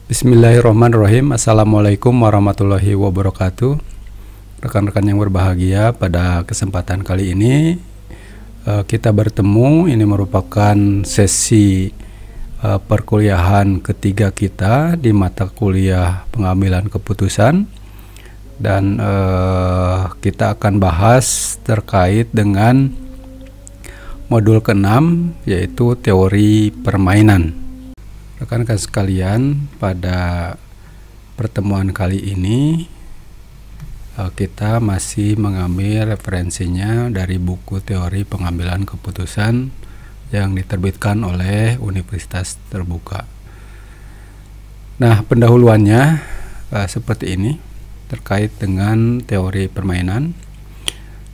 Bismillahirrahmanirrahim. Assalamualaikum warahmatullahi wabarakatuh. Rekan-rekan yang berbahagia, pada kesempatan kali ini kita bertemu. Ini merupakan sesi perkuliahan ketiga kita di mata kuliah pengambilan keputusan, dan kita akan bahas terkait dengan modul ke-6, yaitu teori permainan. Rekan-rekan sekalian, pada pertemuan kali ini kita masih mengambil referensinya dari buku teori pengambilan keputusan yang diterbitkan oleh Universitas Terbuka. Nah, pendahuluannya seperti ini terkait dengan teori permainan.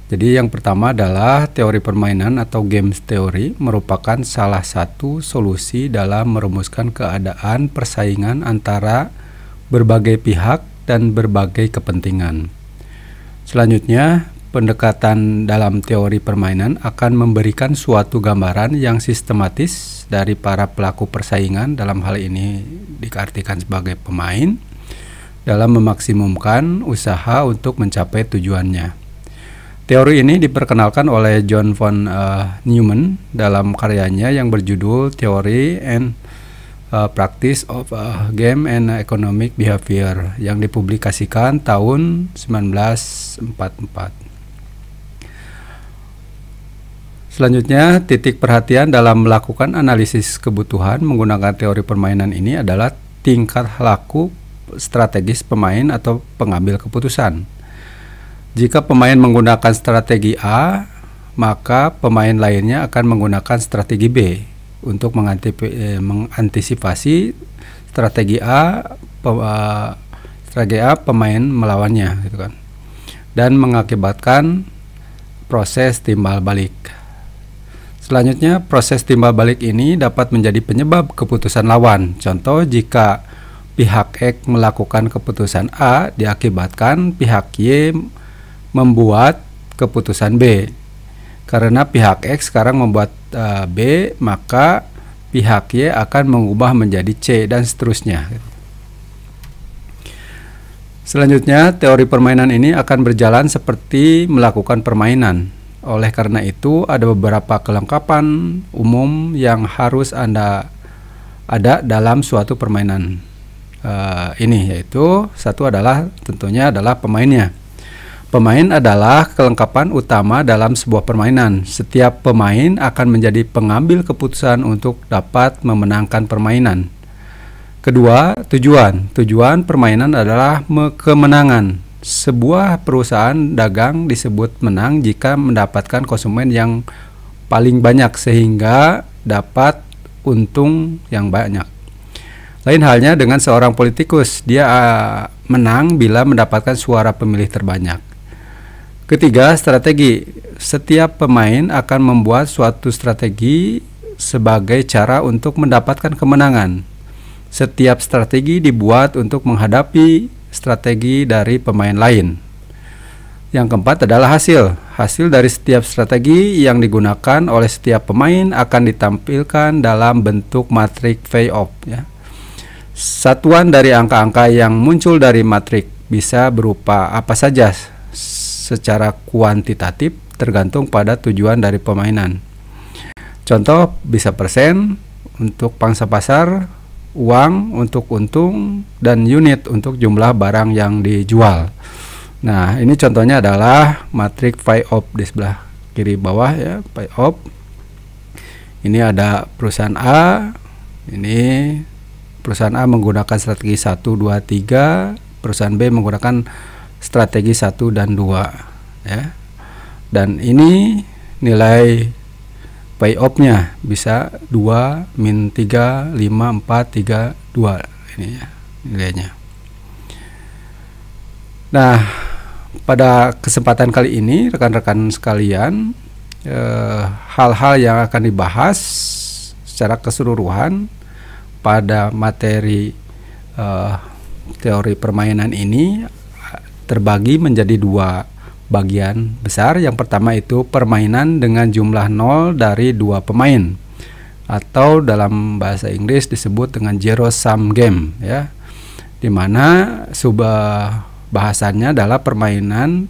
Jadi yang pertama adalah teori permainan atau games theory merupakan salah satu solusi dalam merumuskan keadaan persaingan antara berbagai pihak dan berbagai kepentingan. Selanjutnya, pendekatan dalam teori permainan akan memberikan suatu gambaran yang sistematis dari para pelaku persaingan, dalam hal ini diartikan sebagai pemain, dalam memaksimumkan usaha untuk mencapai tujuannya. Teori ini diperkenalkan oleh John von Neumann dalam karyanya yang berjudul Theory and Practice of Game and Economic Behavior yang dipublikasikan tahun 1944. Selanjutnya, titik perhatian dalam melakukan analisis kebutuhan menggunakan teori permainan ini adalah tingkah laku strategis pemain atau pengambil keputusan. Jika pemain menggunakan strategi A, maka pemain lainnya akan menggunakan strategi B untuk mengantisipasi strategi A pemain melawannya, gitu kan, dan mengakibatkan proses timbal balik. Selanjutnya, proses timbal balik ini dapat menjadi penyebab keputusan lawan. Contoh, jika pihak X melakukan keputusan A, diakibatkan pihak Y membuat keputusan B. Karena pihak X sekarang membuat B, maka pihak Y akan mengubah menjadi C, dan seterusnya. Selanjutnya, teori permainan ini akan berjalan seperti melakukan permainan. Oleh karena itu, ada beberapa kelengkapan umum yang harus ada dalam suatu permainan ini, yaitu satu adalah tentunya adalah pemainnya. Pemain adalah kelengkapan utama dalam sebuah permainan. Setiap pemain akan menjadi pengambil keputusan untuk dapat memenangkan permainan. Kedua, tujuan. Tujuan permainan adalah kemenangan. Sebuah perusahaan dagang disebut menang jika mendapatkan konsumen yang paling banyak sehingga dapat untung yang banyak. Lain halnya dengan seorang politikus, dia menang bila mendapatkan suara pemilih terbanyak. Ketiga, strategi. Setiap pemain akan membuat suatu strategi sebagai cara untuk mendapatkan kemenangan. Setiap strategi dibuat untuk menghadapi strategi dari pemain lain. Yang keempat adalah hasil. Hasil dari setiap strategi yang digunakan oleh setiap pemain akan ditampilkan dalam bentuk matrik payoff, ya. Satuan dari angka-angka yang muncul dari matrik bisa berupa apa saja secara kuantitatif, tergantung pada tujuan dari permainan. Contoh, bisa persen untuk pangsa pasar, uang untuk untung, dan unit untuk jumlah barang yang dijual. Nah, ini contohnya adalah matrik payoff di sebelah kiri bawah, ya, payoff. Ini ada perusahaan A. Ini perusahaan A menggunakan strategi 1, 2, 3. Perusahaan B menggunakan strategi 1 dan 2, ya. Dan ini nilai payoff-nya bisa 2, min 3, 5, 4, 3, 2 ini, ya, nilainya. Nah, pada kesempatan kali ini rekan-rekan sekalian, hal-hal yang akan dibahas secara keseluruhan pada materi teori permainan ini terbagi menjadi dua bagian besar. Yang pertama itu permainan dengan jumlah 0 dari 2 pemain, atau dalam bahasa Inggris disebut dengan zero sum game, ya. di mana bahasannya adalah permainan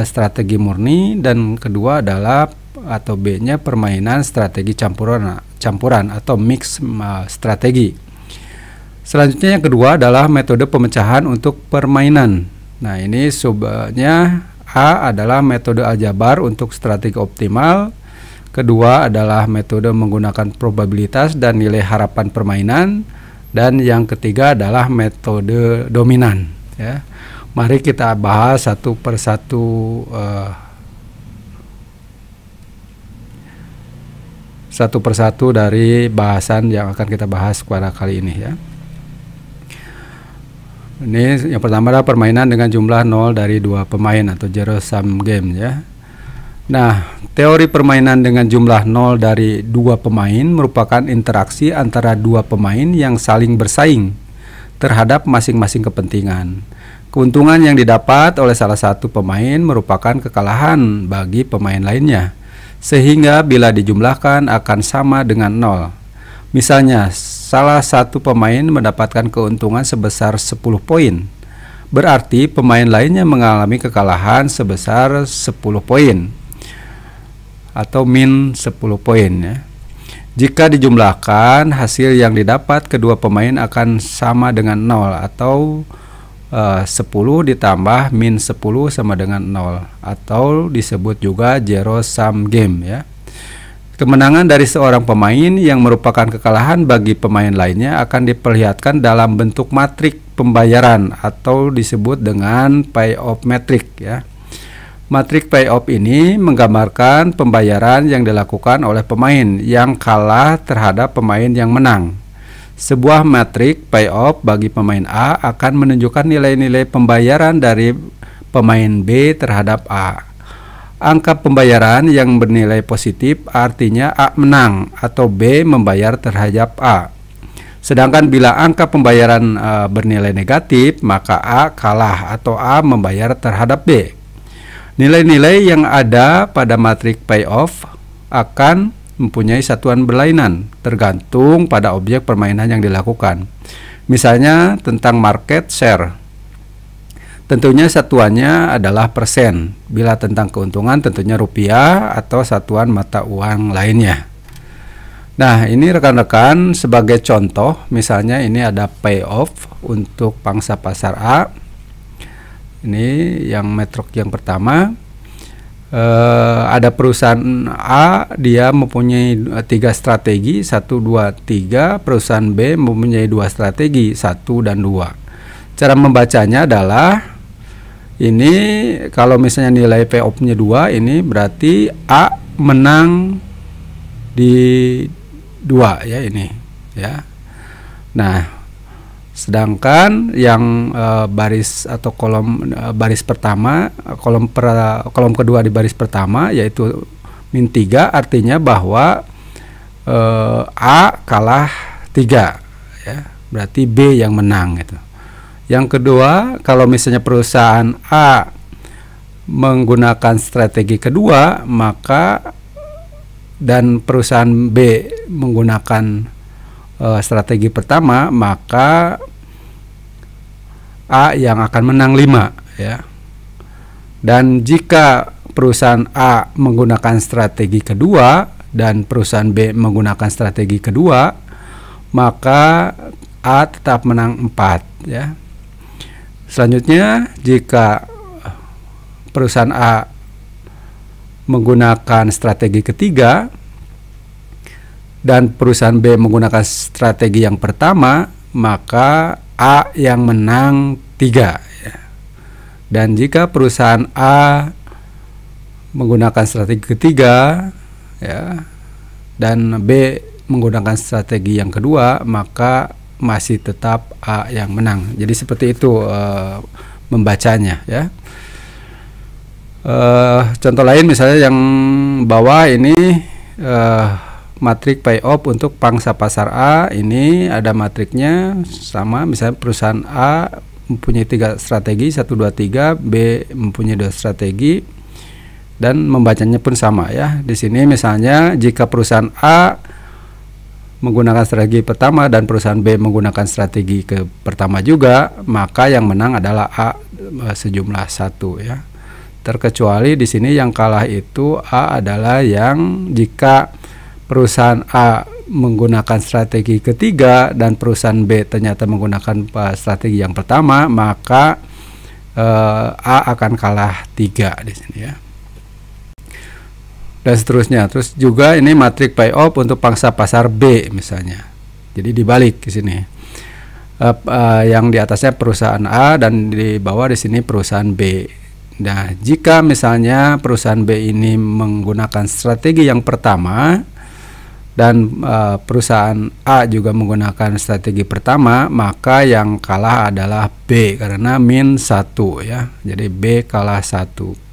strategi murni, dan kedua adalah atau B-nya permainan strategi campuran atau mix strategi. Selanjutnya yang kedua adalah metode pemecahan untuk permainan. Nah, ini subnya A adalah metode aljabar untuk strategi optimal. Kedua adalah metode menggunakan probabilitas dan nilai harapan permainan. Dan yang ketiga adalah metode dominan, ya. Mari kita bahas satu persatu dari bahasan yang akan kita bahas pada kali ini, ya. Ini yang pertama adalah permainan dengan jumlah 0 dari 2 pemain atau zero sum game, ya. Nah, teori permainan dengan jumlah 0 dari 2 pemain merupakan interaksi antara 2 pemain yang saling bersaing terhadap masing-masing kepentingan. Keuntungan yang didapat oleh salah satu pemain merupakan kekalahan bagi pemain lainnya, sehingga bila dijumlahkan akan sama dengan 0. Misalnya, salah satu pemain mendapatkan keuntungan sebesar 10 poin. Berarti pemain lainnya mengalami kekalahan sebesar 10 poin atau min 10 poin, ya. Jika dijumlahkan, hasil yang didapat kedua pemain akan sama dengan 0 atau 10 ditambah min 10 sama dengan 0 atau disebut juga zero sum game, ya. Kemenangan dari seorang pemain yang merupakan kekalahan bagi pemain lainnya akan diperlihatkan dalam bentuk matrik pembayaran atau disebut dengan payoff matrix, ya. Matrik payoff ini menggambarkan pembayaran yang dilakukan oleh pemain yang kalah terhadap pemain yang menang. Sebuah matrik payoff bagi pemain A akan menunjukkan nilai-nilai pembayaran dari pemain B terhadap A. Angka pembayaran yang bernilai positif artinya A menang atau B membayar terhadap A. Sedangkan bila angka pembayaran bernilai negatif, maka A kalah atau A membayar terhadap B. Nilai-nilai yang ada pada matrik payoff akan mempunyai satuan berlainan tergantung pada objek permainan yang dilakukan. Misalnya tentang market share, tentunya satuannya adalah persen. Bila tentang keuntungan tentunya rupiah atau satuan mata uang lainnya. Nah, ini rekan-rekan sebagai contoh, misalnya ini ada payoff untuk pangsa pasar A. Ini yang metrik yang pertama. Ada perusahaan A, dia mempunyai 3 strategi, 1, 2, 3. Perusahaan B mempunyai 2 strategi, 1 dan 2. Cara membacanya adalah ini kalau misalnya nilai payoff-nya 2, ini berarti A menang di 2, ya, ini, ya. Nah, sedangkan yang baris atau kolom baris pertama, kolom kedua di baris pertama yaitu min 3, artinya bahwa A kalah 3, ya, berarti B yang menang gitu. Yang kedua, kalau misalnya perusahaan A menggunakan strategi kedua, maka dan perusahaan B menggunakan strategi pertama, maka A yang akan menang 5, ya. Dan jika perusahaan A menggunakan strategi kedua dan perusahaan B menggunakan strategi kedua, maka A tetap menang 4, ya. Selanjutnya, jika perusahaan A menggunakan strategi ketiga dan perusahaan B menggunakan strategi yang pertama, maka A yang menang 3, ya. Dan jika perusahaan A menggunakan strategi ketiga, ya, dan B menggunakan strategi yang kedua, maka masih tetap A yang menang. Jadi seperti itu membacanya, ya. Contoh lain misalnya yang bawah ini matrik payoff untuk pangsa pasar A. Ini ada matriknya sama, misalnya perusahaan A mempunyai 3 strategi, 1, 2, 3, B mempunyai 2 strategi, dan membacanya pun sama, ya. Di sini misalnya jika perusahaan A menggunakan strategi pertama dan perusahaan B menggunakan strategi pertama juga, maka yang menang adalah A sejumlah 1 ya. Terkecuali di sini yang kalah itu A adalah yang jika perusahaan A menggunakan strategi ketiga dan perusahaan B ternyata menggunakan strategi yang pertama, maka A akan kalah 3 di sini ya. Dan seterusnya. Terus juga ini matrik payoff untuk pangsa pasar B misalnya. Jadi dibalik di sini. Yang di atasnya perusahaan A dan di bawah di sini perusahaan B. Nah, jika misalnya perusahaan B ini menggunakan strategi yang pertama dan perusahaan A juga menggunakan strategi pertama, maka yang kalah adalah B karena min 1 ya. Jadi B kalah 1.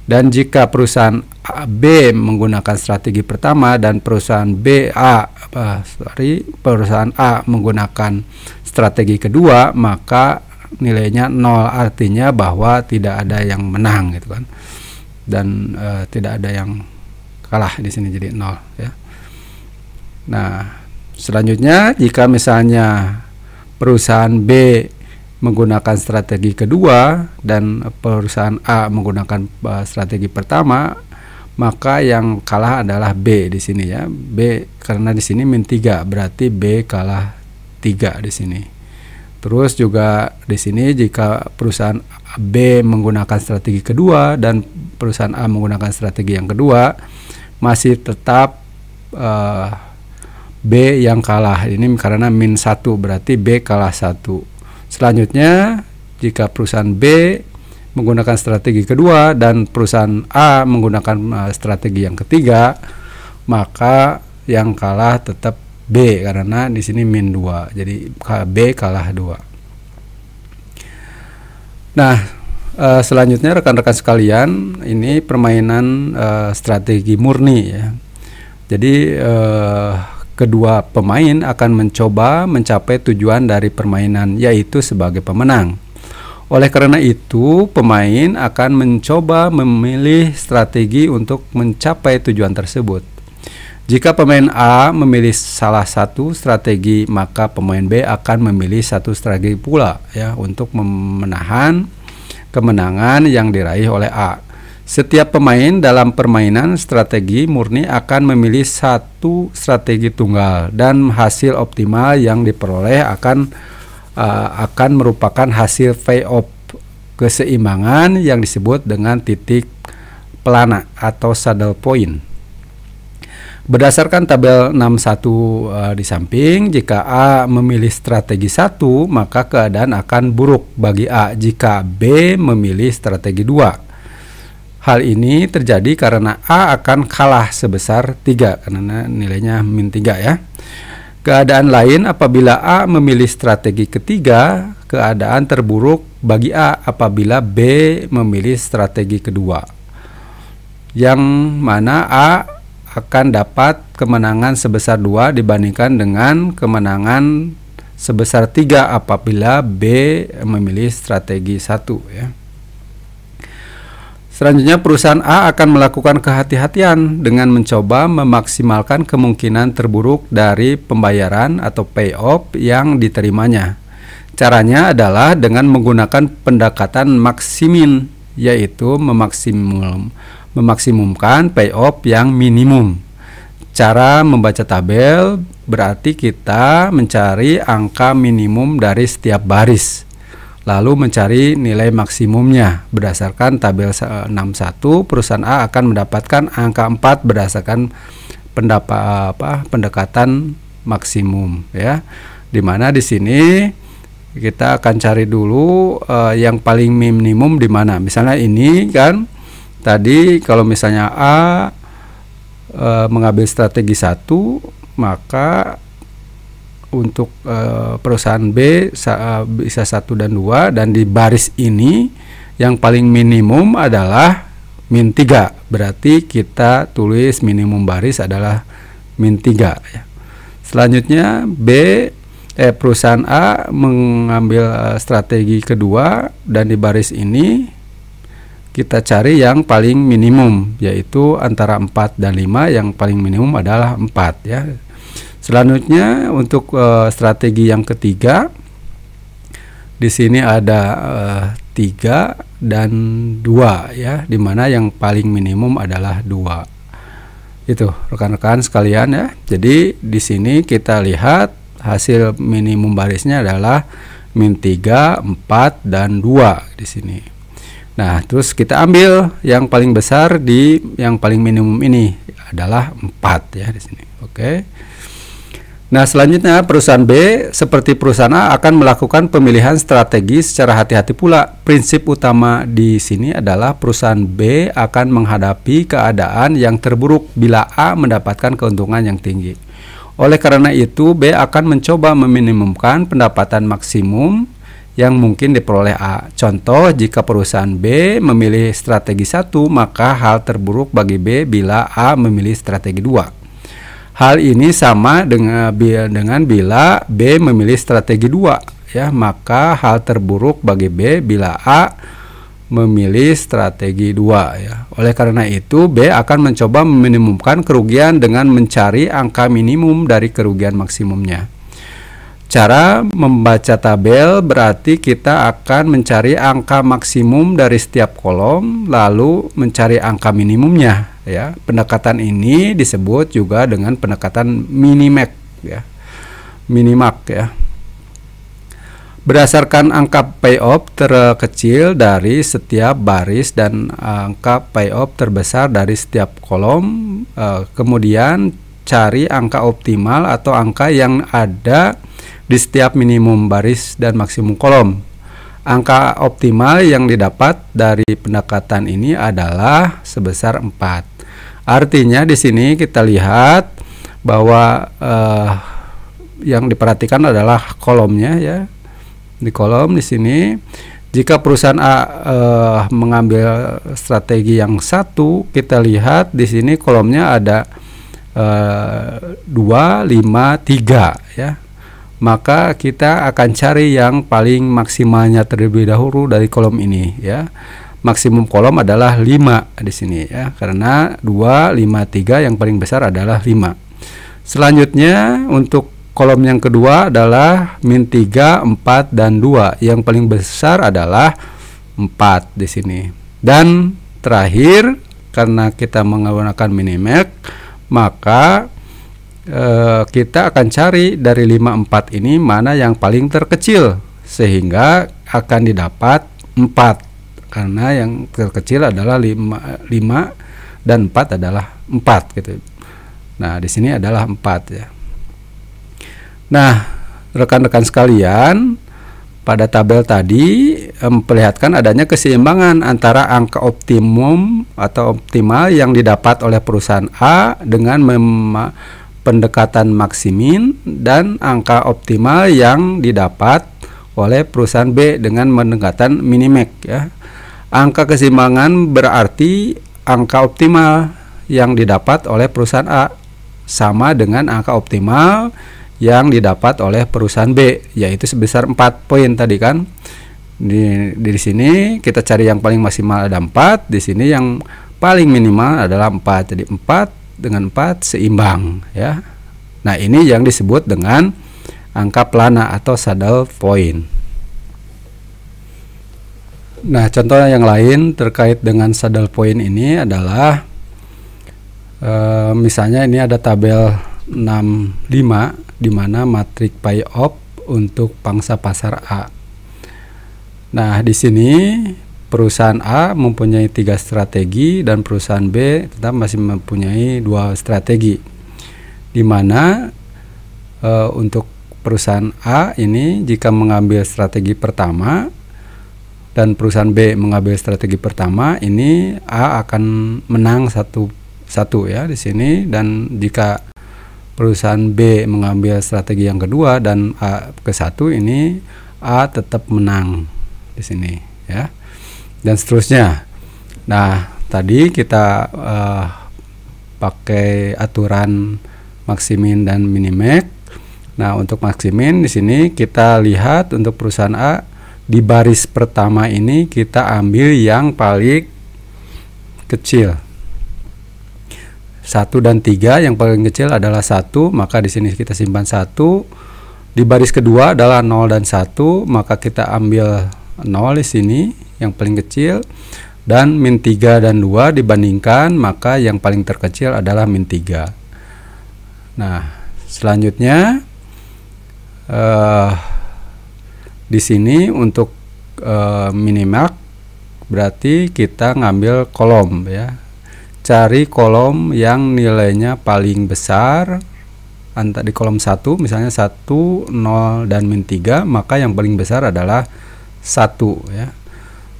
Dan jika perusahaan B menggunakan strategi pertama dan perusahaan perusahaan A menggunakan strategi kedua, maka nilainya 0, artinya bahwa tidak ada yang menang gitu kan. Dan tidak ada yang kalah di sini, jadi 0 ya. Nah, selanjutnya jika misalnya perusahaan B menggunakan strategi kedua dan perusahaan A menggunakan strategi pertama, maka yang kalah adalah B di sini ya. B karena di sini min 3, berarti B kalah 3 di sini. Terus juga di sini jika perusahaan B menggunakan strategi kedua dan perusahaan A menggunakan strategi yang kedua, masih tetap B yang kalah. Ini karena min 1, berarti B kalah 1. Selanjutnya, jika perusahaan B menggunakan strategi kedua dan perusahaan A menggunakan strategi yang ketiga, maka yang kalah tetap B karena di sini min 2. Jadi B kalah 2. Nah, selanjutnya rekan-rekan sekalian, ini permainan strategi murni ya. Jadi kedua pemain akan mencoba mencapai tujuan dari permainan, yaitu sebagai pemenang. Oleh karena itu, pemain akan mencoba memilih strategi untuk mencapai tujuan tersebut. Jika pemain A memilih salah satu strategi, maka pemain B akan memilih satu strategi pula ya untuk menahan kemenangan yang diraih oleh A. Setiap pemain dalam permainan strategi murni akan memilih satu strategi tunggal dan hasil optimal yang diperoleh akan merupakan hasil payoff keseimbangan yang disebut dengan titik pelana atau saddle point. Berdasarkan tabel 61 di samping, jika A memilih strategi 1, maka keadaan akan buruk bagi A jika B memilih strategi 2. Hal ini terjadi karena A akan kalah sebesar 3 karena nilainya min 3 ya. Keadaan lain apabila A memilih strategi ketiga, keadaan terburuk bagi A apabila B memilih strategi kedua. Yang mana A akan dapat kemenangan sebesar 2 dibandingkan dengan kemenangan sebesar 3 apabila B memilih strategi 1 ya. Selanjutnya, perusahaan A akan melakukan kehati-hatian dengan mencoba memaksimalkan kemungkinan terburuk dari pembayaran atau payoff yang diterimanya. Caranya adalah dengan menggunakan pendekatan maksimin, yaitu memaksimumkan payoff yang minimum. Cara membaca tabel berarti kita mencari angka minimum dari setiap baris, lalu mencari nilai maksimumnya. Berdasarkan tabel 61, perusahaan A akan mendapatkan angka 4 berdasarkan pendekatan maksimum ya. Dimana di sini kita akan cari dulu yang paling minimum di mana. Misalnya ini kan tadi kalau misalnya A mengambil strategi 1, maka untuk perusahaan B bisa 1 dan 2, dan di baris ini yang paling minimum adalah min 3. Berarti kita tulis minimum baris adalah min 3 ya. Selanjutnya perusahaan A mengambil strategi kedua, dan di baris ini kita cari yang paling minimum, yaitu antara 4 dan 5. Yang paling minimum adalah 4 ya. Selanjutnya untuk strategi yang ketiga, di sini ada 3 dan 2 ya, dimana yang paling minimum adalah 2. Itu rekan-rekan sekalian ya. Jadi di sini kita lihat hasil minimum barisnya adalah min 3, 4 dan 2 di sini. Nah, terus kita ambil yang paling besar di yang paling minimum ini adalah 4 ya di sini. Oke. Nah, selanjutnya perusahaan B seperti perusahaan A akan melakukan pemilihan strategi secara hati-hati pula. Prinsip utama di sini adalah perusahaan B akan menghadapi keadaan yang terburuk bila A mendapatkan keuntungan yang tinggi. Oleh karena itu, B akan mencoba meminimumkan pendapatan maksimum yang mungkin diperoleh A. Contoh, jika perusahaan B memilih strategi 1, maka hal terburuk bagi B bila A memilih strategi 2. Hal ini sama dengan bila B memilih strategi 2 ya, maka hal terburuk bagi B bila A memilih strategi 2 ya. Oleh karena itu, B akan mencoba meminimumkan kerugian dengan mencari angka minimum dari kerugian maksimumnya. Cara membaca tabel berarti kita akan mencari angka maksimum dari setiap kolom lalu mencari angka minimumnya ya. Pendekatan ini disebut juga dengan pendekatan minimax ya. Minimax ya. Berdasarkan angka payoff terkecil dari setiap baris dan angka payoff terbesar dari setiap kolom, kemudian cari angka optimal atau angka yang ada di setiap minimum baris dan maksimum kolom. Angka optimal yang didapat dari pendekatan ini adalah sebesar 4. Artinya di sini kita lihat bahwa yang diperhatikan adalah kolomnya ya. Di kolom di sini, jika perusahaan A mengambil strategi yang 1, kita lihat di sini kolomnya ada 2, 5, 3 ya. Maka kita akan cari yang paling maksimalnya terlebih dahulu dari kolom ini ya. Maksimum kolom adalah 5 di sini ya, karena 2, 5, 3 yang paling besar adalah 5. Selanjutnya untuk kolom yang kedua adalah min 3, 4 dan 2. Yang paling besar adalah 4 di sini. Dan terakhir, karena kita menggunakan minimax, maka kita akan cari dari 5, 4 ini mana yang paling terkecil, sehingga akan didapat 4, karena yang terkecil adalah 5 dan 4 adalah 4 gitu. Nah, di sini adalah 4 ya. Nah, rekan-rekan sekalian, pada tabel tadi memperlihatkan adanya keseimbangan antara angka optimum atau optimal yang didapat oleh perusahaan A dengan pendekatan maksimin dan angka optimal yang didapat oleh perusahaan B dengan pendekatan minimax ya. Angka keseimbangan berarti angka optimal yang didapat oleh perusahaan A sama dengan angka optimal yang didapat oleh perusahaan B, yaitu sebesar 4 poin tadi kan. Di sini kita cari yang paling maksimal ada 4, di sini yang paling minimal adalah 4. Jadi 4 dengan 4 seimbang ya. Nah, ini yang disebut dengan angka pelana atau saddle point. Nah, contoh yang lain terkait dengan saddle point ini adalah misalnya ini ada tabel 65 di mana matrik payoff untuk pangsa pasar A. Nah, di sini perusahaan A mempunyai 3 strategi dan perusahaan B tetap masih mempunyai 2 strategi. Di mana untuk perusahaan A ini jika mengambil strategi pertama dan perusahaan B mengambil strategi pertama, ini A akan menang satu ya di sini, dan jika perusahaan B mengambil strategi yang kedua dan A ke 1, ini A tetap menang di sini ya, dan seterusnya. Nah, tadi kita pakai aturan maksimin dan minimax. Nah, untuk maksimin di sini kita lihat untuk perusahaan A di baris pertama ini kita ambil yang paling kecil. 1 dan 3, yang paling kecil adalah 1, maka di sini kita simpan 1. Di baris kedua adalah 0 dan 1, maka kita ambil 0 di sini yang paling kecil, dan min 3 dan 2 dibandingkan, maka yang paling terkecil adalah min 3. Nah, selanjutnya di sini untuk minimax berarti kita ngambil kolom ya. Cari kolom yang nilainya paling besar di kolom 1, misalnya 1, 0 dan min 3, maka yang paling besar adalah 1 ya.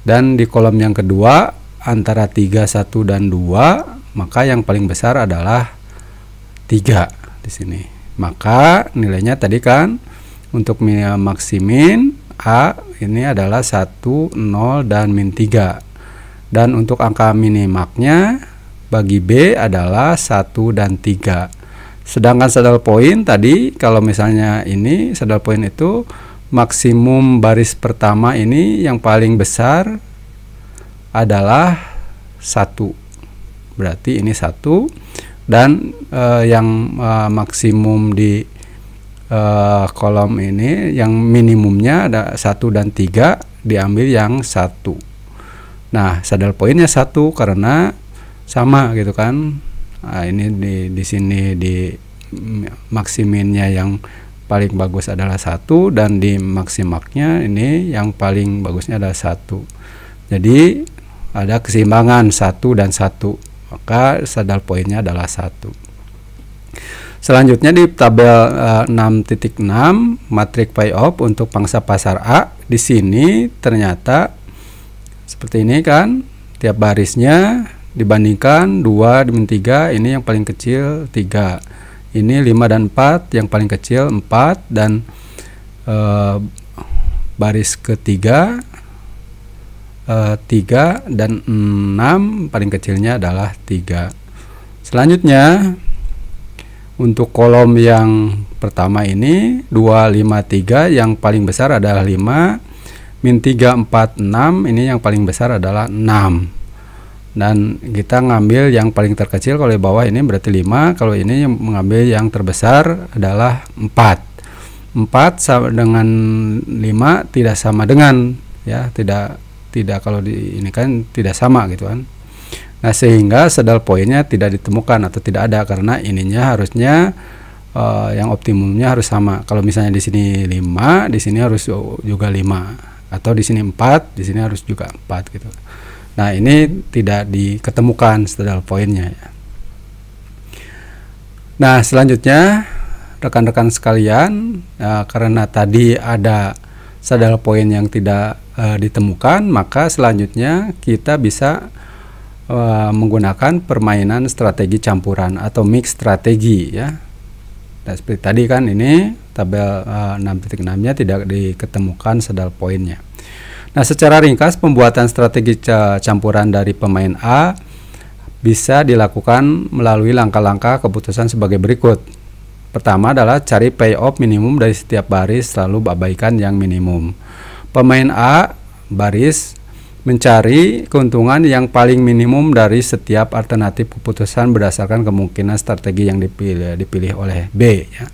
Dan di kolom yang kedua antara 3, 1 dan 2, maka yang paling besar adalah 3 di sini. Maka nilainya tadi kan untuk maksimin A ini adalah 1, 0 dan min 3. Dan untuk angka minimaknya bagi B adalah 1 dan 3. Sedangkan saddle point tadi, kalau misalnya ini saddle point itu maksimum baris pertama ini yang paling besar adalah 1. Berarti ini 1. Dan yang maksimum di kolom ini yang minimumnya ada 1 dan 3, diambil yang 1. Nah, saddle pointnya 1 karena sama gitu kan. Nah, ini di sini di maksiminnya yang paling bagus adalah 1, dan di maksimaknya ini yang paling bagusnya adalah 1. Jadi ada keseimbangan 1 dan 1, maka saddle pointnya adalah 1. Selanjutnya di tabel 6.6 matriks payoff untuk pangsa pasar A, di sini ternyata seperti ini kan, tiap barisnya dibandingkan 2 min 3, ini yang paling kecil 3, ini 5 dan 4, yang paling kecil 4, dan baris ketiga 3 dan 6, paling kecilnya adalah 3. Selanjutnya untuk kolom yang pertama ini 2, 5, 3, yang paling besar adalah 5, min 3, 4, 6, ini yang paling besar adalah 6. Dan kita ngambil yang paling terkecil, kalau di bawah ini berarti 5, kalau ini yang mengambil yang terbesar adalah 4. 4 sama dengan 5 tidak sama dengan ya, tidak kalau di ini kan tidak sama gitu kan. Nah, sehingga saddle pointnya tidak ditemukan atau tidak ada, karena ininya harusnya yang optimumnya harus sama. Kalau misalnya di sini 5, di sini harus juga 5, atau di sini 4, di sini harus juga 4 gitu. Nah, ini tidak diketemukan saddle pointnya ya. Nah, selanjutnya rekan-rekan sekalian, karena tadi ada saddle point yang tidak ditemukan, maka selanjutnya kita bisa menggunakan permainan strategi campuran atau mix strategi ya. Nah, seperti tadi kan ini tabel 6.6-nya tidak diketemukan saddle pointnya. Nah, secara ringkas pembuatan strategi campuran dari pemain A bisa dilakukan melalui langkah-langkah keputusan sebagai berikut. Pertama adalah cari payoff minimum dari setiap baris, lalu abaikan yang minimum. Pemain A baris mencari keuntungan yang paling minimum dari setiap alternatif keputusan berdasarkan kemungkinan strategi yang dipilih oleh B ya.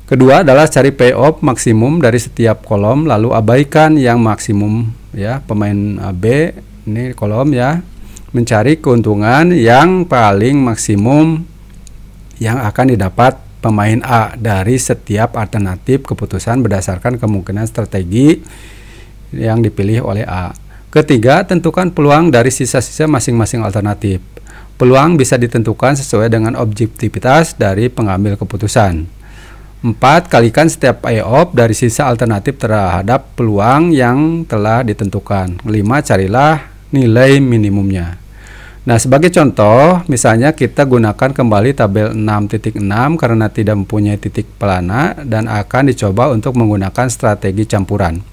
Kedua adalah cari payoff maksimum dari setiap kolom, lalu abaikan yang maksimum ya. Pemain B ini kolom ya, mencari keuntungan yang paling maksimum yang akan didapat pemain A dari setiap alternatif keputusan berdasarkan kemungkinan strategi yang dipilih oleh A. Ketiga, tentukan peluang dari sisa-sisa masing-masing alternatif. Peluang bisa ditentukan sesuai dengan objektivitas dari pengambil keputusan. 4. Kalikan setiap payoff dari sisa alternatif terhadap peluang yang telah ditentukan. 5. Carilah nilai minimumnya. Nah, sebagai contoh, misalnya kita gunakan kembali tabel 6.6 karena tidak mempunyai titik pelana dan akan dicoba untuk menggunakan strategi campuran.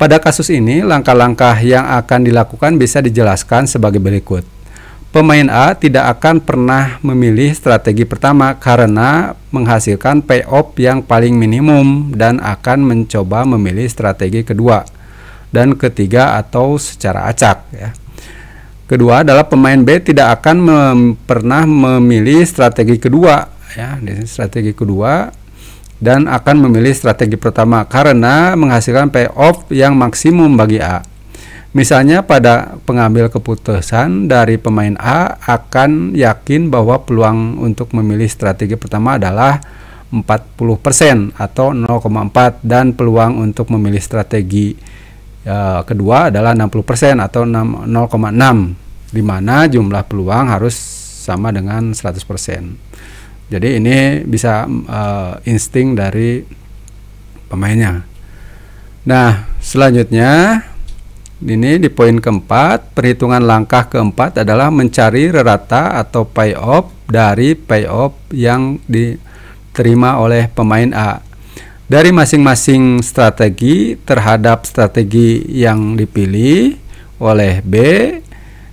Pada kasus ini, langkah-langkah yang akan dilakukan bisa dijelaskan sebagai berikut. Pemain A tidak akan pernah memilih strategi pertama karena menghasilkan payoff yang paling minimum dan akan mencoba memilih strategi kedua dan ketiga atau secara acak ya. Kedua adalah pemain B tidak akan pernah memilih strategi kedua, ya, strategi kedua, dan akan memilih strategi pertama karena menghasilkan payoff yang maksimum bagi A. Misalnya pada pengambil keputusan dari pemain A akan yakin bahwa peluang untuk memilih strategi pertama adalah 40% atau 0,4 dan peluang untuk memilih strategi kedua adalah 60% atau 0,6, di mana jumlah peluang harus sama dengan 100%. Jadi ini bisa insting dari pemainnya. Nah, selanjutnya ini di poin keempat, perhitungan langkah keempat adalah mencari rata atau payoff dari payoff yang diterima oleh pemain A dari masing-masing strategi terhadap strategi yang dipilih oleh B.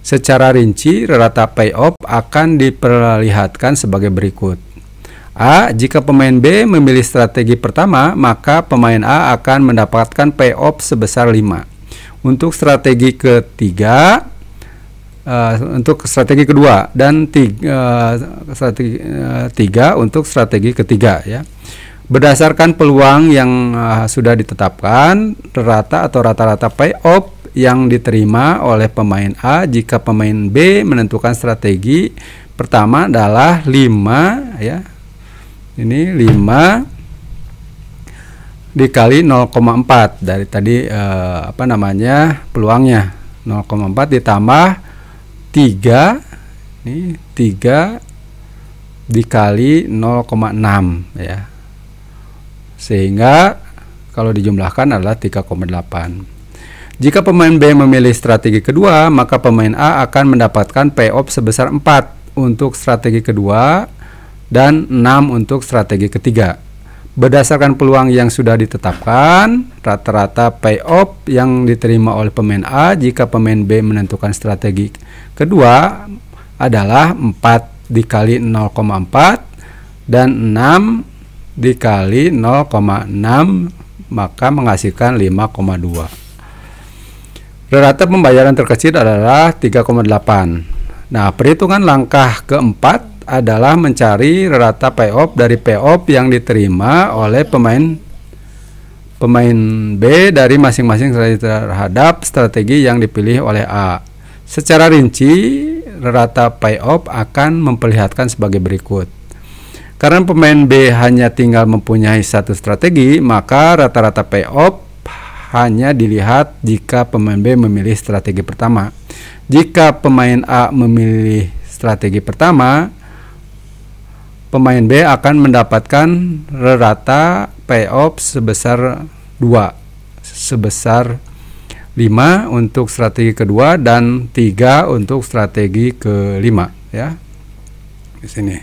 Secara rinci, rata payoff akan diperlihatkan sebagai berikut. A. Jika pemain B memilih strategi pertama, maka pemain A akan mendapatkan payoff sebesar 5. Untuk strategi ketiga, untuk strategi kedua, dan strategi tiga untuk strategi ketiga, ya. Berdasarkan peluang yang sudah ditetapkan, rata atau rata-rata payoff yang diterima oleh pemain A jika pemain B menentukan strategi pertama adalah 5, ya. Ini 5 dikali 0,4 dari tadi peluangnya 0,4 ditambah 3, ini 3 dikali 0,6, ya. Sehingga kalau dijumlahkan adalah 3,8. Jika pemain B memilih strategi kedua, maka pemain A akan mendapatkan payoff sebesar 4 untuk strategi kedua dan 6 untuk strategi ketiga. Berdasarkan peluang yang sudah ditetapkan, rata-rata payoff yang diterima oleh pemain A jika pemain B menentukan strategi kedua adalah 4 dikali 0,4 dan 6 dikali 0,6, maka menghasilkan 5,2. Rata pembayaran terkecil adalah 3,8. Nah, perhitungan langkah keempat adalah mencari rata payoff dari payoff yang diterima oleh pemain B dari masing-masing terhadap strategi yang dipilih oleh A. Secara rinci, rata payoff akan memperlihatkan sebagai berikut. Karena pemain B hanya tinggal mempunyai satu strategi, maka rata-rata payoff hanya dilihat jika pemain B memilih strategi pertama. Jika pemain A memilih strategi pertama, pemain B akan mendapatkan rata payoff sebesar 2, sebesar 5 untuk strategi kedua dan 3 untuk strategi kelima, ya. Di sini.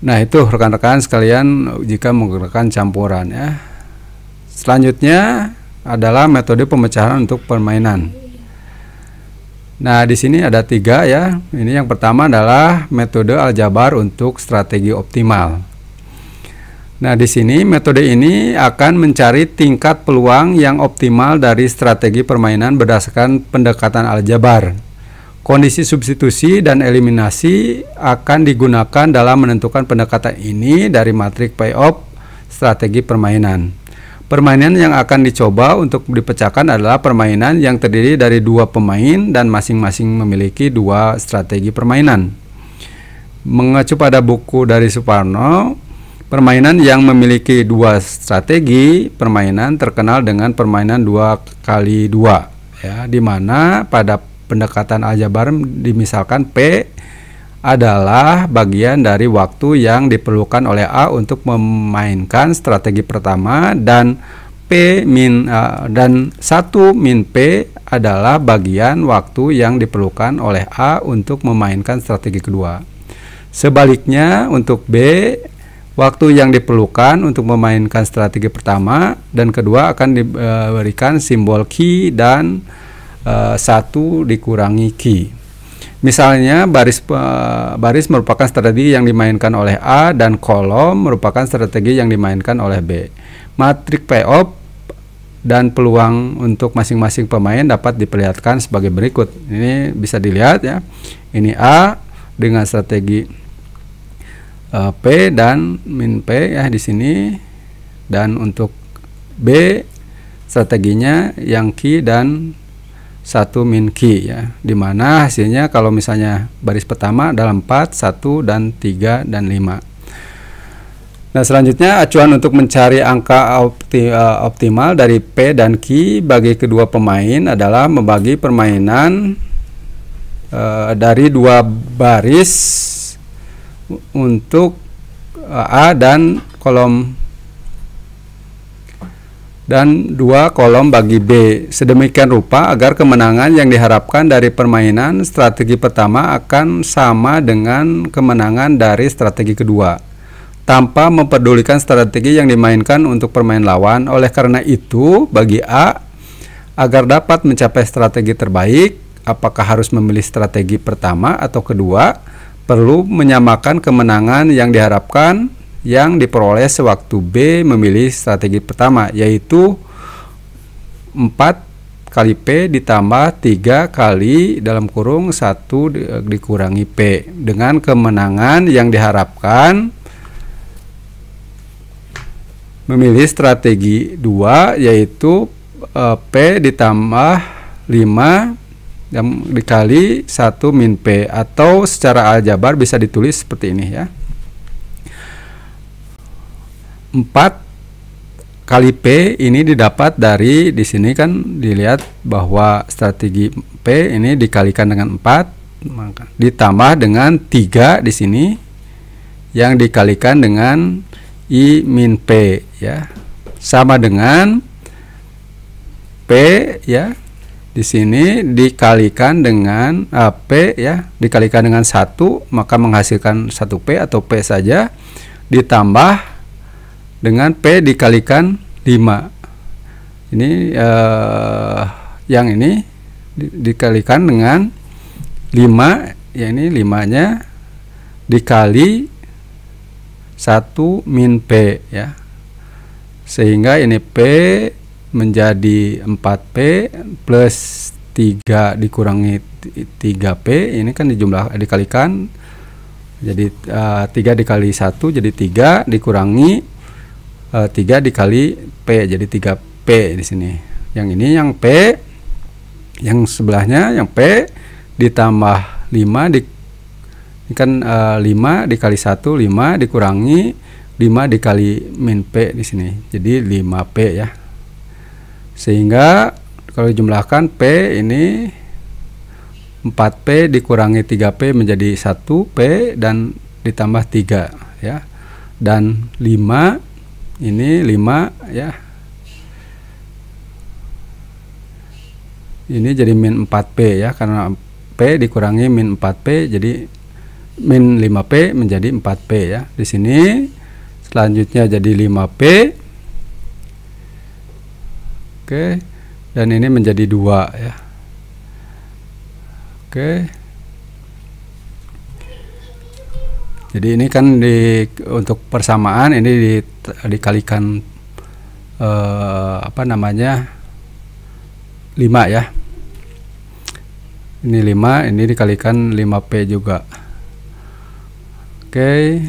Nah, itu rekan-rekan sekalian jika menggunakan campuran, ya. Selanjutnya adalah metode pemecahan untuk permainan. Nah, di sini ada 3, ya. Ini yang pertama adalah metode aljabar untuk strategi optimal. Nah, di sini metode ini akan mencari tingkat peluang yang optimal dari strategi permainan berdasarkan pendekatan aljabar. Kondisi substitusi dan eliminasi akan digunakan dalam menentukan pendekatan ini dari matriks payoff strategi permainan. Permainan yang akan dicoba untuk dipecahkan adalah permainan yang terdiri dari 2 pemain dan masing-masing memiliki 2 strategi permainan. Mengacu pada buku dari Suparno, permainan yang memiliki 2 strategi permainan terkenal dengan permainan 2x2, ya, di mana pada pendekatan aljabar dimisalkan P adalah bagian dari waktu yang diperlukan oleh A untuk memainkan strategi pertama dan dan 1 min P adalah bagian waktu yang diperlukan oleh A untuk memainkan strategi kedua. Sebaliknya untuk B, waktu yang diperlukan untuk memainkan strategi pertama dan kedua akan diberikan simbol Q dan 1 dikurangi Q. Misalnya baris merupakan strategi yang dimainkan oleh A dan kolom merupakan strategi yang dimainkan oleh B. Matriks payoff dan peluang untuk masing-masing pemain dapat diperlihatkan sebagai berikut. Ini bisa dilihat ya. Ini A dengan strategi P dan min P ya di sini, dan untuk B strateginya yang Q dan 1 min Q ya. Dimana hasilnya kalau misalnya baris pertama dalam 4, 1 dan 3 dan 5. Nah, selanjutnya acuan untuk mencari angka optimal dari P dan Q bagi kedua pemain adalah membagi permainan dari dua baris untuk A dan dua kolom bagi B, sedemikian rupa agar kemenangan yang diharapkan dari permainan strategi pertama akan sama dengan kemenangan dari strategi kedua, tanpa memperdulikan strategi yang dimainkan untuk permain lawan. Oleh karena itu, bagi A, agar dapat mencapai strategi terbaik, apakah harus memilih strategi pertama atau kedua, perlu menyamakan kemenangan yang diharapkan yang diperoleh sewaktu B memilih strategi pertama, yaitu 4 kali P ditambah 3 kali dalam kurung 1 dikurangi P, dengan kemenangan yang diharapkan memilih strategi 2, yaitu P ditambah 5 yang dikali 1 min P, atau secara aljabar bisa ditulis seperti ini ya. 4 kali P ini didapat dari, di sini kan dilihat bahwa strategi P ini dikalikan dengan 4, maka ditambah dengan 3 di sini yang dikalikan dengan I min P ya, sama dengan P ya, di sini dikalikan dengan P ya, dikalikan dengan 1, maka menghasilkan 1 P atau P saja, ditambah dengan P dikalikan 5. Ini yang ini dikalikan dengan 5 ya, ini 5-nya dikali 1 min P ya, sehingga ini P menjadi 4P plus 3 dikurangi 3P, ini kan dikalikan jadi 3 dikali 1 jadi 3 dikurangi 3 dikali P jadi 3P di sini. Yang ini yang P, yang sebelahnya yang P ditambah 5 ini kan 5 dikali 1 5 dikurangi 5 dikali min P di sini. Jadi 5P ya. Sehingga kalau dijumlahkan P ini 4P dikurangi 3P menjadi 1P dan ditambah 3 ya. Dan 5 ini 5 ya. Ini jadi min 4P ya, karena P dikurangi min 4P jadi min 5P menjadi 4P ya. Di sini selanjutnya jadi 5P. Oke. Dan ini menjadi 2 ya. Oke. Jadi ini kan untuk persamaan ini dikalikan apa namanya 5 ya. Ini 5, ini dikalikan 5P juga. Oke.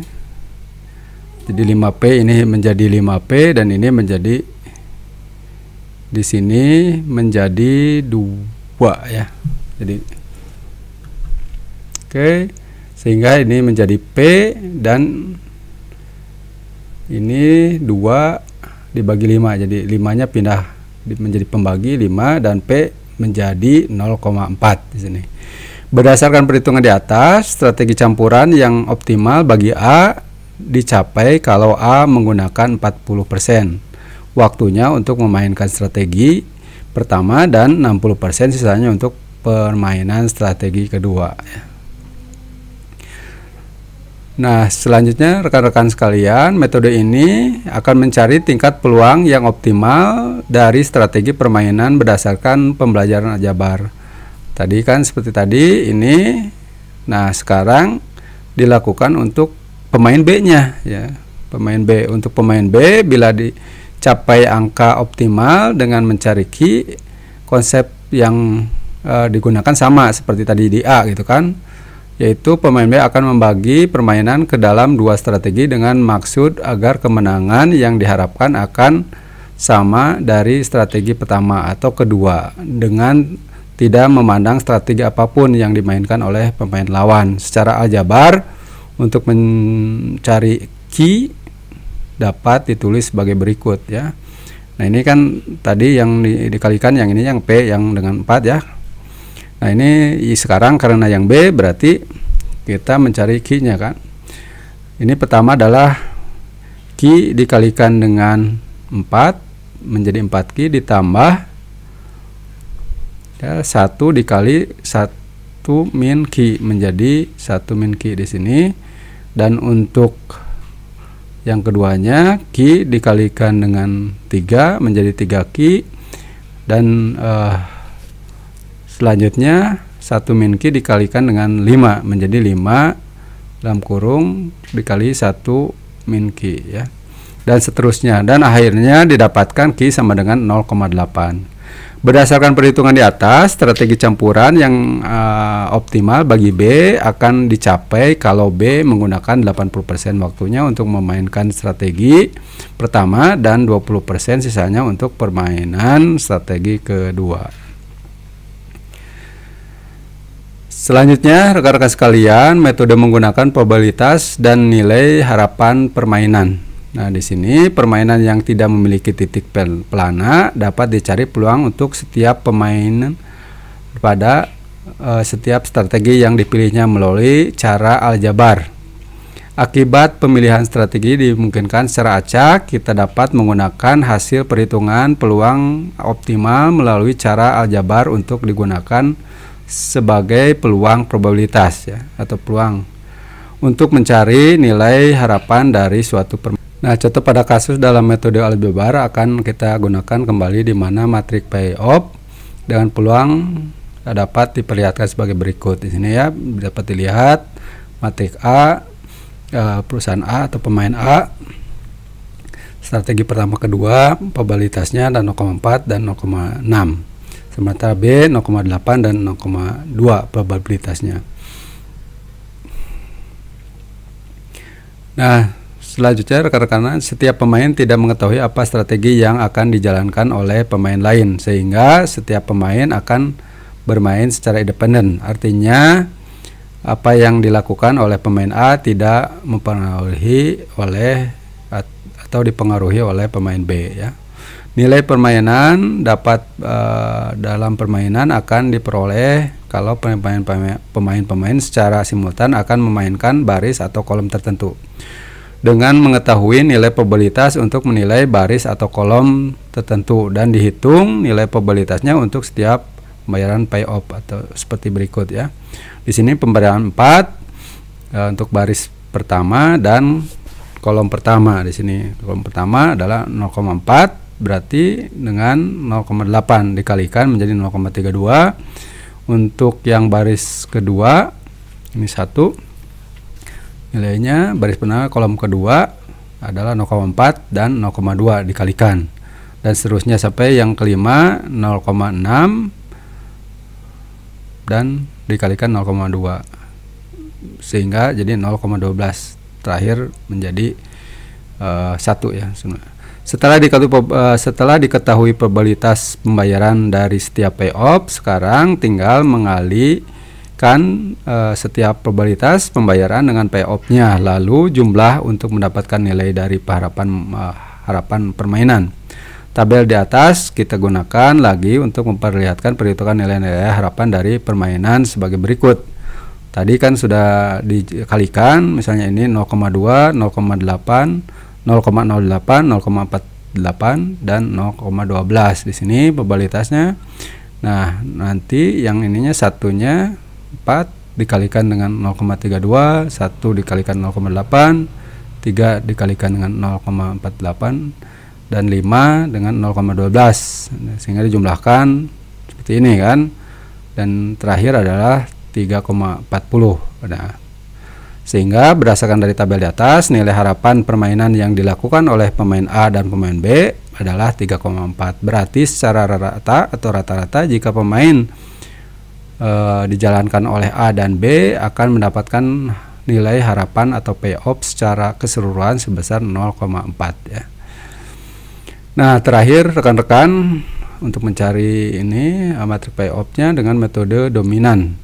Jadi 5P ini menjadi 5P dan ini menjadi di sini menjadi 2 ya. Jadi oke, sehingga ini menjadi P dan ini 2 dibagi 5. Jadi 5-nya pindah menjadi pembagi 5 dan P menjadi 0,4 di sini. Berdasarkan perhitungan di atas, strategi campuran yang optimal bagi A dicapai kalau A menggunakan 40% waktunya untuk memainkan strategi pertama dan 60% sisanya untuk permainan strategi kedua. Nah, selanjutnya rekan-rekan sekalian, metode ini akan mencari tingkat peluang yang optimal dari strategi permainan berdasarkan pembelajaran aljabar. Tadi kan seperti tadi ini. Nah, sekarang dilakukan untuk pemain B-nya ya. Pemain B, untuk pemain B bila capai angka optimal dengan mencari Ki, konsep yang digunakan sama seperti tadi di A gitu kan, yaitu pemain B akan membagi permainan ke dalam dua strategi dengan maksud agar kemenangan yang diharapkan akan sama dari strategi pertama atau kedua, dengan tidak memandang strategi apapun yang dimainkan oleh pemain lawan. Secara aljabar, untuk mencari Ki dapat ditulis sebagai berikut ya. Nah ini kan tadi yang dikalikan, yang ini yang P yang dengan 4 ya. Nah ini sekarang karena yang B berarti kita mencari Ki-nya kan. Ini pertama adalah Ki dikalikan dengan 4 menjadi 4 Ki ditambah ya, 1 dikali 1 min Ki menjadi 1 min Ki di sini. Dan untuk yang keduanya Ki dikalikan dengan 3 menjadi 3 Ki, dan selanjutnya 1 min Ki dikalikan dengan 5 menjadi 5 dalam kurung dikali 1 min Ki ya, dan seterusnya, dan akhirnya didapatkan Ki sama dengan 0,8. Berdasarkan perhitungan di atas, strategi campuran yang optimal bagi B akan dicapai kalau B menggunakan 80% waktunya untuk memainkan strategi pertama dan 20% sisanya untuk permainan strategi kedua. Selanjutnya, rekan-rekan sekalian, metode menggunakan probabilitas dan nilai harapan permainan. Nah, di sini permainan yang tidak memiliki titik pelana dapat dicari peluang untuk setiap pemain pada setiap strategi yang dipilihnya melalui cara aljabar. Akibat pemilihan strategi dimungkinkan secara acak, kita dapat menggunakan hasil perhitungan peluang optimal melalui cara aljabar untuk digunakan sebagai peluang probabilitas ya, atau peluang untuk mencari nilai harapan dari suatu permainan. Nah, contoh pada kasus dalam metode aljabar akan kita gunakan kembali, di mana matriks payoff dengan peluang dapat diperlihatkan sebagai berikut. Di sini ya dapat dilihat matriks A, perusahaan A atau pemain A, strategi pertama kedua probabilitasnya dan 0,4 dan 0,6, sementara B 0,8 dan 0,2 probabilitasnya. Nah, selanjutnya rekan-rekan, setiap pemain tidak mengetahui apa strategi yang akan dijalankan oleh pemain lain, sehingga setiap pemain akan bermain secara independen. Artinya apa yang dilakukan oleh pemain A tidak mempengaruhi oleh atau dipengaruhi oleh pemain B ya. Nilai permainan dapat dalam permainan akan diperoleh kalau pemain-pemain secara simultan akan memainkan baris atau kolom tertentu. Dengan mengetahui nilai probabilitas untuk menilai baris atau kolom tertentu, dan dihitung nilai probabilitasnya untuk setiap pembayaran payoff atau seperti berikut ya. Di sini pembayaran 4 untuk baris pertama dan kolom pertama. Di sini kolom pertama adalah 0,4, berarti dengan 0,8 dikalikan menjadi 0,32. Untuk yang baris kedua ini 1, nilainya baris pertama kolom kedua adalah 0,4 dan 0,2 dikalikan, dan seterusnya sampai yang kelima 0,6 dan dikalikan 0,2 sehingga jadi 0,12, terakhir menjadi 1 ya. Setelah diketahui probabilitas pembayaran dari setiap payoff, sekarang tinggal mengalihkan setiap probabilitas pembayaran dengan payoff-nya, lalu jumlah untuk mendapatkan nilai dari harapan permainan. Tabel di atas kita gunakan lagi untuk memperlihatkan perhitungan nilai-nilai harapan dari permainan sebagai berikut. Tadi kan sudah dikalikan, misalnya ini 0,2, 0,8, 0,08, 0,48 dan 0,12. Di sini probabilitasnya. Nah, nanti yang ininya satunya 4 dikalikan dengan 0,32, 1 dikalikan 0,8, 3 dikalikan dengan 0,48 dan 5 dengan 0,12, sehingga dijumlahkan seperti ini kan. Dan terakhir adalah 3,40. Nah, Sehingga berdasarkan dari tabel di atas, nilai harapan permainan yang dilakukan oleh pemain A dan pemain B adalah 3,4. Berarti secara rata atau rata-rata jika pemain dijalankan oleh A dan B akan mendapatkan nilai harapan atau payoff secara keseluruhan sebesar 0,4 ya. Nah, terakhir rekan-rekan untuk mencari ini matrik payoff-nya dengan metode dominan.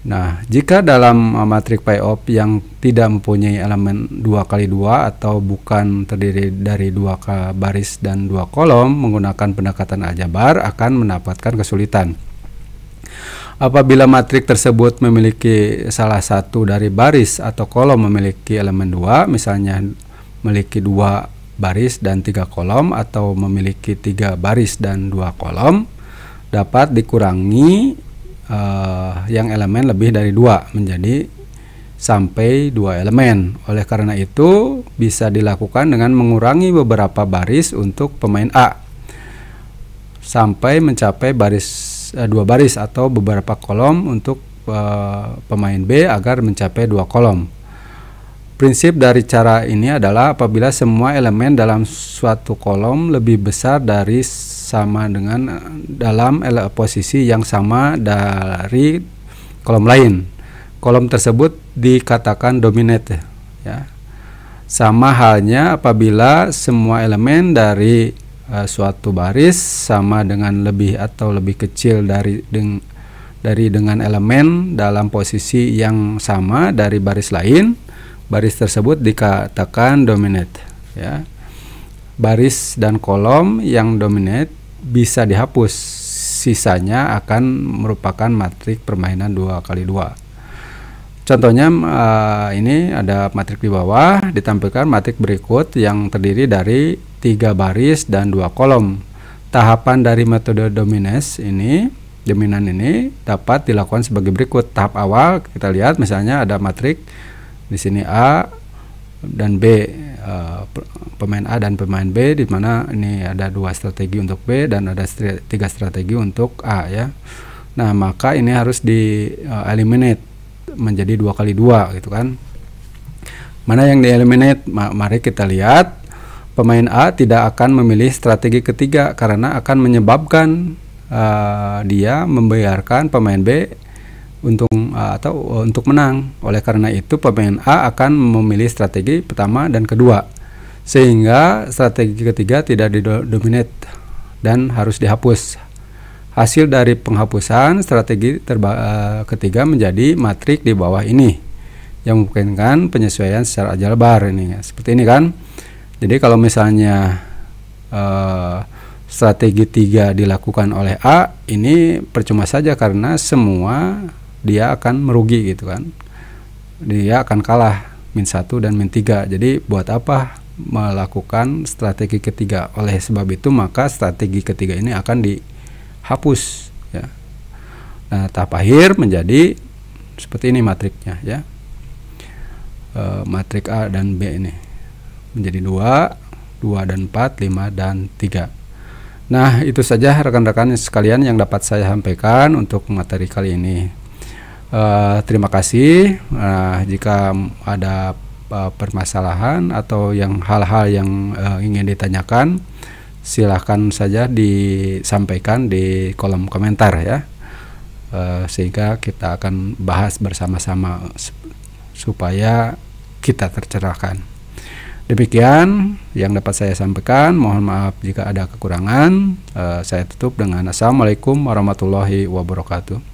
Nah, jika dalam matrik payoff yang tidak mempunyai elemen 2x2 atau bukan terdiri dari 2 baris dan 2 kolom, menggunakan pendekatan aljabar akan mendapatkan kesulitan. Apabila matrik tersebut memiliki salah satu dari baris atau kolom memiliki elemen 2, misalnya memiliki 2 baris dan 3 kolom atau memiliki 3 baris dan 2 kolom, dapat dikurangi yang elemen lebih dari 2 menjadi sampai 2 elemen. Oleh karena itu bisa dilakukan dengan mengurangi beberapa baris untuk pemain A sampai mencapai 2 baris atau beberapa kolom untuk pemain B agar mencapai 2 kolom. Prinsip dari cara ini adalah apabila semua elemen dalam suatu kolom lebih besar dari sama dengan dalam posisi yang sama dari kolom lain, kolom tersebut dikatakan dominate ya. Sama halnya apabila semua elemen dari suatu baris sama dengan lebih atau lebih kecil dari dengan elemen dalam posisi yang sama dari baris lain, baris tersebut dikatakan dominate ya. Baris dan kolom yang dominate bisa dihapus, sisanya akan merupakan matrik permainan 2x2. Contohnya ini ada matrik di bawah, ditampilkan matrik berikut yang terdiri dari 3 baris dan 2 kolom. Tahapan dari metode dominan ini dapat dilakukan sebagai berikut. Tahap awal kita lihat misalnya ada matrik di sini A dan B, pemain A dan pemain B, di mana ini ada 2 strategi untuk B dan ada 3 strategi untuk A ya. Nah, maka ini harus di eliminate menjadi 2x2 gitu kan. Mana yang di eliminate? Mari kita lihat. Pemain A tidak akan memilih strategi ketiga karena akan menyebabkan dia membiarkan pemain B untuk menang. Oleh karena itu pemain A akan memilih strategi pertama dan kedua, sehingga strategi ketiga tidak didominate dan harus dihapus. Hasil dari penghapusan strategi ketiga menjadi matrik di bawah ini yang memungkinkan penyesuaian secara aljabar ini seperti ini kan. Jadi kalau misalnya strategi 3 dilakukan oleh A, ini percuma saja karena semua dia akan merugi gitu kan. Dia akan kalah -1 dan -3. Jadi buat apa melakukan strategi ketiga? Oleh sebab itu maka strategi ketiga ini akan dihapus ya. Nah, tahap akhir menjadi seperti ini matriknya ya. Matrik A dan B ini menjadi 2, 2 dan 4, 5 dan 3. Nah, itu saja rekan-rekan sekalian yang dapat saya sampaikan untuk materi kali ini. Terima kasih. Jika ada permasalahan atau hal-hal yang ingin ditanyakan, silahkan saja disampaikan di kolom komentar ya, sehingga kita akan bahas bersama-sama supaya kita tercerahkan. Demikian yang dapat saya sampaikan. Mohon maaf jika ada kekurangan. Saya tutup dengan Assalamualaikum warahmatullahi wabarakatuh.